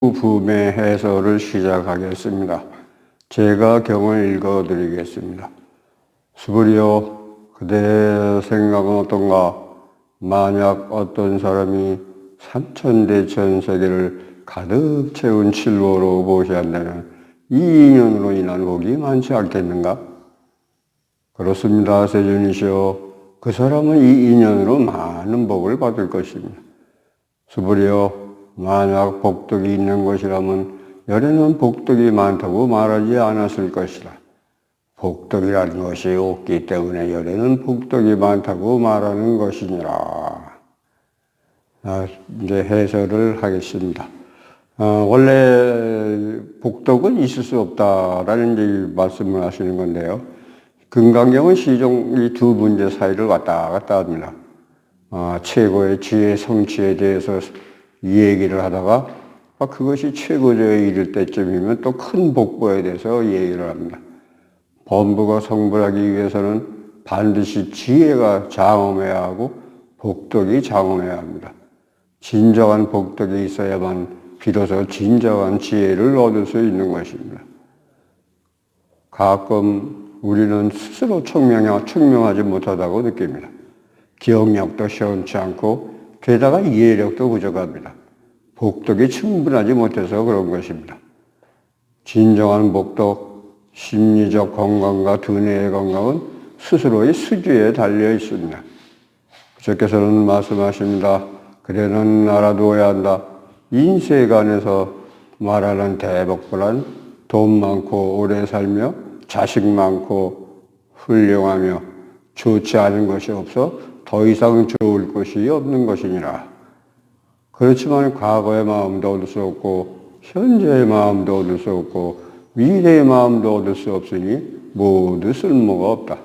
부음의 해설을 시작하겠습니다. 제가 경을 읽어드리겠습니다. 수부리여, 그대의 생각은 어떤가? 만약 어떤 사람이 삼천대천 세계를 가득 채운 칠보로 보시한다면 이 인연으로 인한 복이 많지 않겠는가? 그렇습니다, 세존이시여. 그 사람은 이 인연으로 많은 복을 받을 것입니다. 수부리여, 만약 복덕이 있는 것이라면 열에는 복덕이 많다고 말하지 않았을 것이다. 복덕이라는 것이 없기 때문에 열에는 복덕이 많다고 말하는 것이니라. 이제 해설을 하겠습니다. 원래 복덕은 있을 수 없다라는 이제 말씀을 하시는 건데요. 금강경은 시종 이 두 문제 사이를 왔다 갔다 합니다. 최고의 지혜 성취에 대해서 이 얘기를 하다가 그것이 최고조에 이를 때쯤이면 또 큰 복보에 대해서 얘기를 합니다. 범부가 성불하기 위해서는 반드시 지혜가 장엄해야 하고 복덕이 장엄해야 합니다. 진정한 복덕이 있어야만 비로소 진정한 지혜를 얻을 수 있는 것입니다. 가끔 우리는 스스로 청명하지 못하다고 느낍니다. 기억력도 시원치 않고 게다가 이해력도 부족합니다. 복덕이 충분하지 못해서 그런 것입니다. 진정한 복덕, 심리적 건강과 두뇌의 건강은 스스로의 수주에 달려 있습니다. 주께서는 말씀하십니다. 그대는 알아두어야 한다. 인세간에서 말하는 대복보란 돈 많고 오래 살며 자식 많고 훌륭하며 좋지 않은 것이 없어 더 이상 좋을 것이 없는 것이니라. 그렇지만 과거의 마음도 얻을 수 없고 현재의 마음도 얻을 수 없고 미래의 마음도 얻을 수 없으니 모두 쓸모가 없다.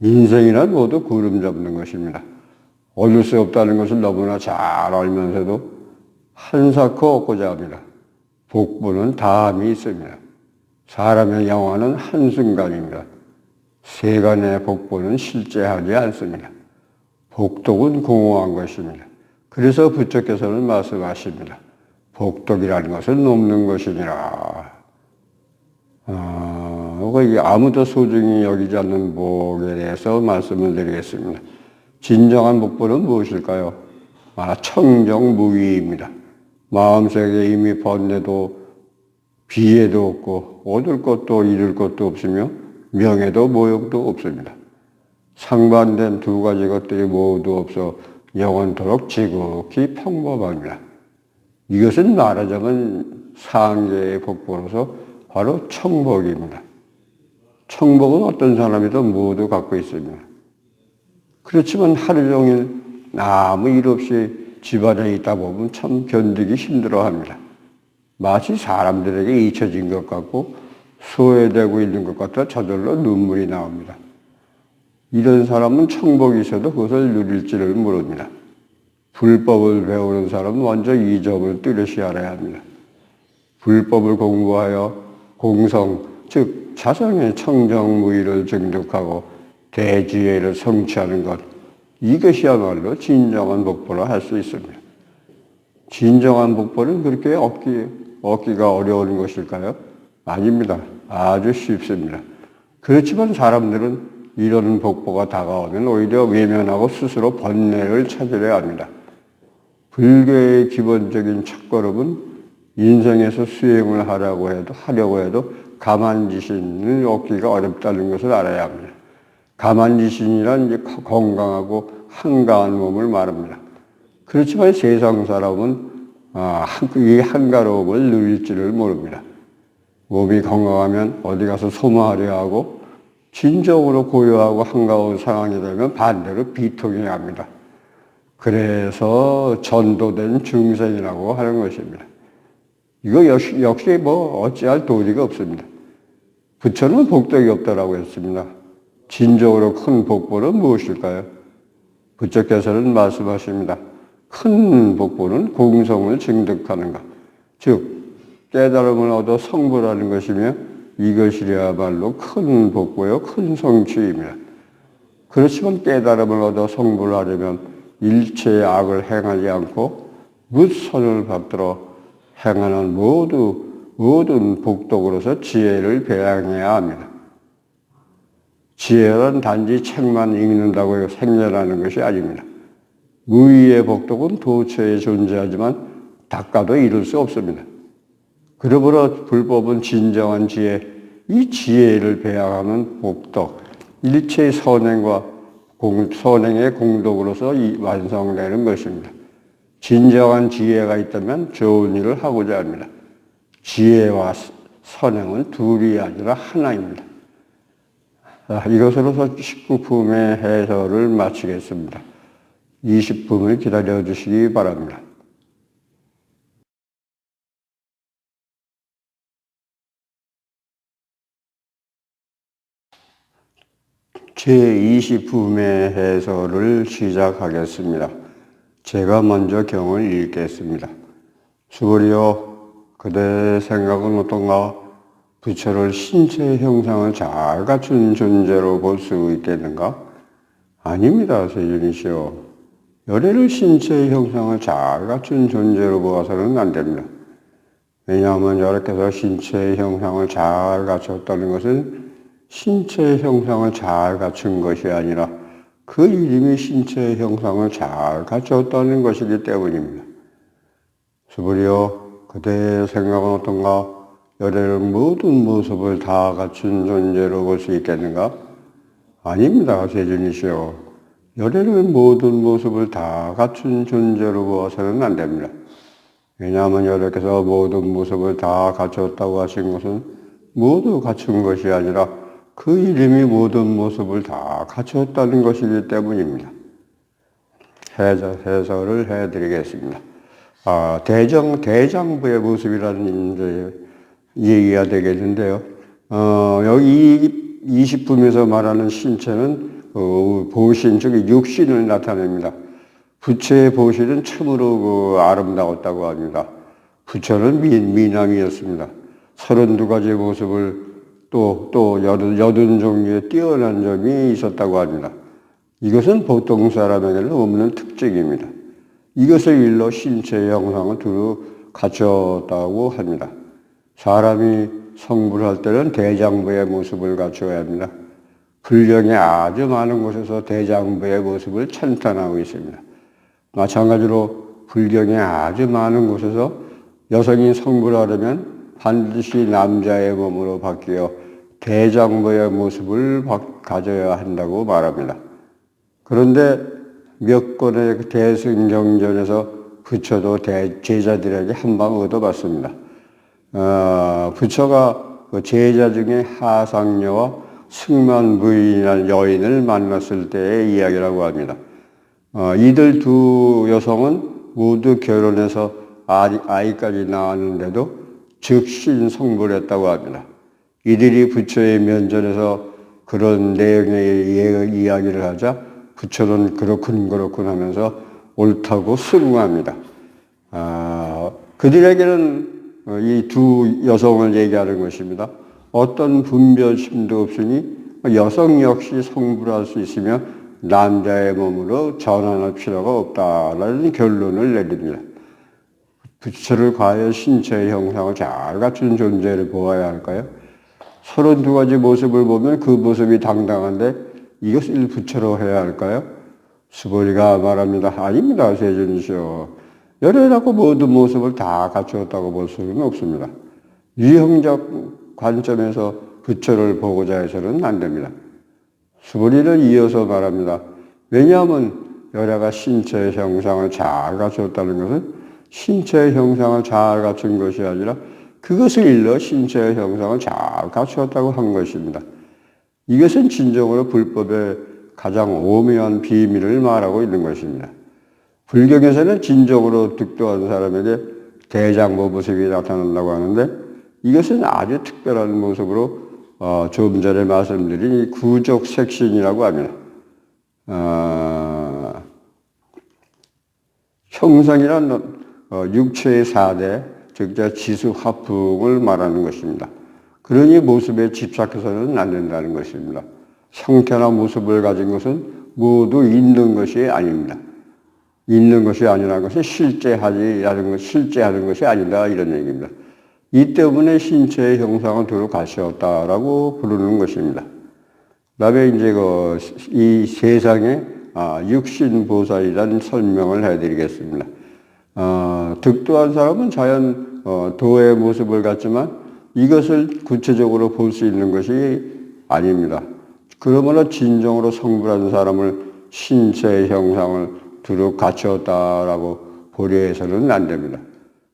인생이란 모두 구름 잡는 것입니다. 얻을 수 없다는 것을 너무나 잘 알면서도 한사코 얻고자 합니다. 복부는 다함이 있습니다. 사람의 영화는 한순간입니다. 세간의 복부는 실제하지 않습니다. 복덕은 공허한 것입니다. 그래서 부처께서는 말씀하십니다. 복덕이라는 것은 없는 것이니라. 아무도 소중히 여기지 않는 복에 대해서 말씀을 드리겠습니다. 진정한 복부는 무엇일까요? 청정무위입니다. 마음속에 이미 번뇌도 비애도 없고 얻을 것도 잃을 것도 없으며 명예도 모욕도 없습니다. 상반된 두 가지 것들이 모두 없어 영원토록 지극히 평범합니다. 이것은 말하자면 상계의 복보로서 바로 청복입니다. 청복은 어떤 사람이든 모두 갖고 있습니다. 그렇지만 하루 종일 아무 일 없이 집안에 있다 보면 참 견디기 힘들어합니다. 마치 사람들에게 잊혀진 것 같고 소외되고 있는 것 같아 저절로 눈물이 나옵니다. 이런 사람은 청복이 있어도 그것을 누릴지를 모릅니다. 불법을 배우는 사람은 먼저 이 점을 뚜렷이 알아야 합니다. 불법을 공부하여 공성, 즉 자성의 청정무의를 증득하고 대지혜를 성취하는 것, 이것이야말로 진정한 복보라 할 수 있습니다. 진정한 복보는 그렇게 얻기가 어려운 것일까요? 아닙니다. 아주 쉽습니다. 그렇지만 사람들은 이런 복보가 다가오면 오히려 외면하고 스스로 번뇌를 찾으려 합니다. 불교의 기본적인 첫걸음은 인생에서 수행을 하려고 해도 가만지신을 얻기가 어렵다는 것을 알아야 합니다. 가만지신이란 이제 건강하고 한가한 몸을 말합니다. 그렇지만 세상 사람은 이 한가로움을 누릴지를 모릅니다. 몸이 건강하면 어디 가서 소모하려 하고 진정으로 고요하고 한가운 상황이 되면 반대로 비통해 합니다. 그래서 전도된 중생이라고 하는 것입니다. 이거 역시 어찌할 도리가 없습니다. 부처는 복덕이 없다라고 했습니다. 진정으로 큰 복보는 무엇일까요? 부처께서는 말씀하십니다. 큰 복보는 공성을 증득하는 것, 즉 깨달음을 얻어 성불하는 것이며 이것이야말로 큰 복보요 큰 성취입니다. 그렇지만 깨달음을 얻어 성불하려면 일체의 악을 행하지 않고 묻선을 받들어 행하는 모든 복덕으로서 지혜를 배양해야 합니다. 지혜는 단지 책만 읽는다고 생겨나는 것이 아닙니다. 무의의 복덕은 도처에 존재하지만 닦아도 이룰 수 없습니다. 그러므로 불법은 진정한 지혜, 이 지혜를 배양하는 복덕, 일체의 선행의 공덕으로서 완성되는 것입니다. 진정한 지혜가 있다면 좋은 일을 하고자 합니다. 지혜와 선행은 둘이 아니라 하나입니다. 이것으로서 19품의 해설을 마치겠습니다. 20품을 기다려 주시기 바랍니다. 제20품의 해설을 시작하겠습니다. 제가 먼저 경을 읽겠습니다. 수고리여, 그대의 생각은 어떤가? 부처를 신체의 형상을 잘 갖춘 존재로 볼 수 있겠는가? 아닙니다, 세준이시여. 열애를 신체의 형상을 잘 갖춘 존재로 보아서는 안 됩니다. 왜냐하면 여러께서 신체의 형상을 잘 갖췄다는 것은 신체의 형상을 잘 갖춘 것이 아니라 그 이름이 신체의 형상을 잘 갖췄다는 것이기 때문입니다. 수부리여, 그대의 생각은 어떤가? 열애를 모든 모습을 다 갖춘 존재로 볼 수 있겠는가? 아닙니다, 세준이시여. 열애를 모든 모습을 다 갖춘 존재로 보아서는 안 됩니다. 왜냐하면 여러께서 모든 모습을 다 갖췄다고 하신 것은 모두 갖춘 것이 아니라 그 이름이 모든 모습을 다 갖췄다는 것이기 때문입니다. 해설을 해드리겠습니다. 대장부의 모습이라는 이제 얘기가 되겠는데요. 여기 20품에서 말하는 신체는 보신, 즉 육신을 나타냅니다. 부처의 보신은 참으로 아름다웠다고 합니다. 부처는 미남이었습니다. 32가지 모습을 또 80종류의 뛰어난 점이 있었다고 합니다. 이것은 보통 사람에게는 없는 특징입니다. 이것을 일러 신체의 형상을 두루 갖췄다고 합니다. 사람이 성불할 때는 대장부의 모습을 갖춰야 합니다. 불경에 아주 많은 곳에서 대장부의 모습을 찬탄하고 있습니다. 마찬가지로 불경에 아주 많은 곳에서 여성이 성불하려면 반드시 남자의 몸으로 바뀌어 대장부의 모습을 가져야 한다고 말합니다. 그런데 몇 건의 대승경전에서 부처도 제자들에게 한 방 얻어봤습니다. 부처가 제자 중에 하상녀와 승만부인이라는 여인을 만났을 때의 이야기라고 합니다. 이들 두 여성은 모두 결혼해서 아이까지 낳았는데도 즉신 성불했다고 합니다. 이들이 부처의 면전에서 그런 내용의 이야기를 하자 부처는 그렇군 하면서 옳다고 승응합니다. 그들에게는 이 두 여성을 얘기하는 것입니다. 어떤 분별심도 없으니 여성 역시 성불할 수 있으며 남자의 몸으로 전환할 필요가 없다라는 결론을 내립니다. 부처를 과연 신체의 형상을 잘 갖춘 존재를 보아야 할까요? 32가지 모습을 보면 그 모습이 당당한데 이것을 부처로 해야 할까요? 수보리가 말합니다. 아닙니다, 세준이시여. 열애라고 모든 모습을 다 갖추었다고 볼 수는 없습니다. 유형적 관점에서 부처를 보고자 해서는 안 됩니다. 수보리는 이어서 말합니다. 왜냐하면 열애가 신체의 형상을 잘 갖추었다는 것은 신체의 형상을 잘 갖춘 것이 아니라 그것을 일러 신체의 형상을 잘 갖추었다고 한 것입니다. 이것은 진정으로 불법의 가장 오묘한 비밀을 말하고 있는 것입니다. 불경에서는 진정으로 득도한 사람에게 대장부 모습이 나타난다고 하는데 이것은 아주 특별한 모습으로 좀 전에 말씀드린 구족색신이라고 합니다. 형상이란 육체의 4대, 즉 지수화풍을 말하는 것입니다. 그러니 모습에 집착해서는 안 된다는 것입니다. 형태나 모습을 가진 것은 모두 있는 것이 아닙니다. 있는 것이 아니라는 것이 실제하는 것이 아니다 이런 얘기입니다. 이 때문에 신체의 형상을 두루 가시었다라고 부르는 것입니다. 그다음에 이제 이 세상에 육신보살이라는 설명을 해드리겠습니다. 득도한 사람은 자연 도의 모습을 갖지만 이것을 구체적으로 볼 수 있는 것이 아닙니다. 그러므로 진정으로 성불한 사람을 신체의 형상을 두루 갖추었다라고 보려 해서는 안 됩니다.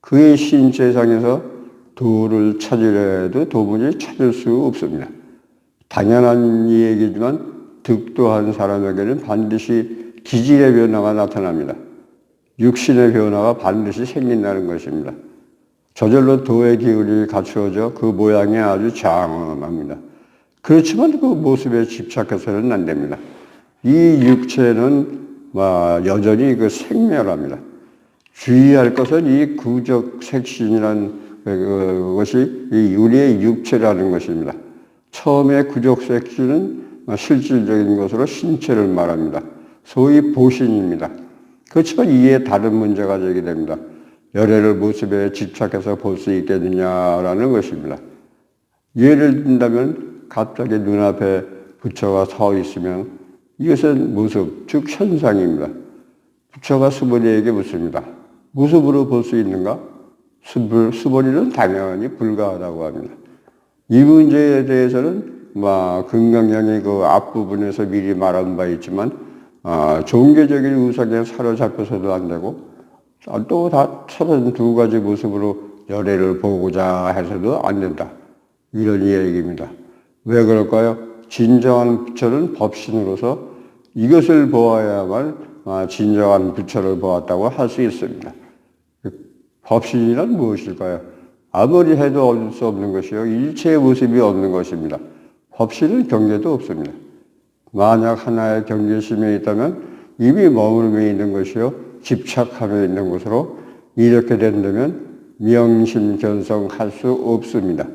그의 신체상에서 도를 찾으려 해도 도무지 찾을 수 없습니다. 당연한 얘기지만 득도한 사람에게는 반드시 기질의 변화가 나타납니다. 육신의 변화가 반드시 생긴다는 것입니다. 저절로 도의 기운이 갖추어져 그 모양이 아주 장엄합니다. 그렇지만 그 모습에 집착해서는 안 됩니다. 이 육체는 여전히 생멸합니다. 주의할 것은 이 구적 색신이라는 것이 우리의 육체라는 것입니다. 처음에 구적 색신은 실질적인 것으로 신체를 말합니다. 소위 보신입니다. 그렇지만 이에 다른 문제가 제기됩니다. 열애를 모습에 집착해서 볼 수 있겠느냐라는 것입니다. 예를 든다면 갑자기 눈앞에 부처가 서 있으면 이것은 모습, 즉 현상입니다. 부처가 수보리에게 묻습니다. 모습으로 볼 수 있는가? 수보리는 당연히 불가하다고 합니다. 이 문제에 대해서는 금강경의 그 앞부분에서 미리 말한 바 있지만 종교적인 우상에 사로잡혀서도 안 되고 또 다 32가지 모습으로 열애를 보고자 해서도 안 된다. 이런 얘기입니다. 왜 그럴까요? 진정한 부처는 법신으로서 이것을 보아야만 진정한 부처를 보았다고 할 수 있습니다. 법신이란 무엇일까요? 아무리 해도 얻을 수 없는 것이요. 일체의 모습이 없는 것입니다. 법신은 경계도 없습니다. 만약 하나의 경계심에 있다면 이미 머무름에 있는 것이요. 집착함에 있는 것으로 이렇게 된다면 명심견성할 수 없습니다.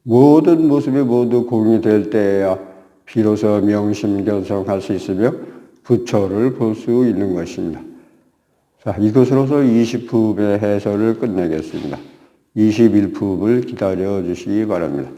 모든 모습이 모두 공유될 때에야 비로소 명심견성할 수 있으며 부처를 볼 수 있는 것입니다. 자, 이것으로서 20품의 해설을 끝내겠습니다. 21품을 기다려 주시기 바랍니다.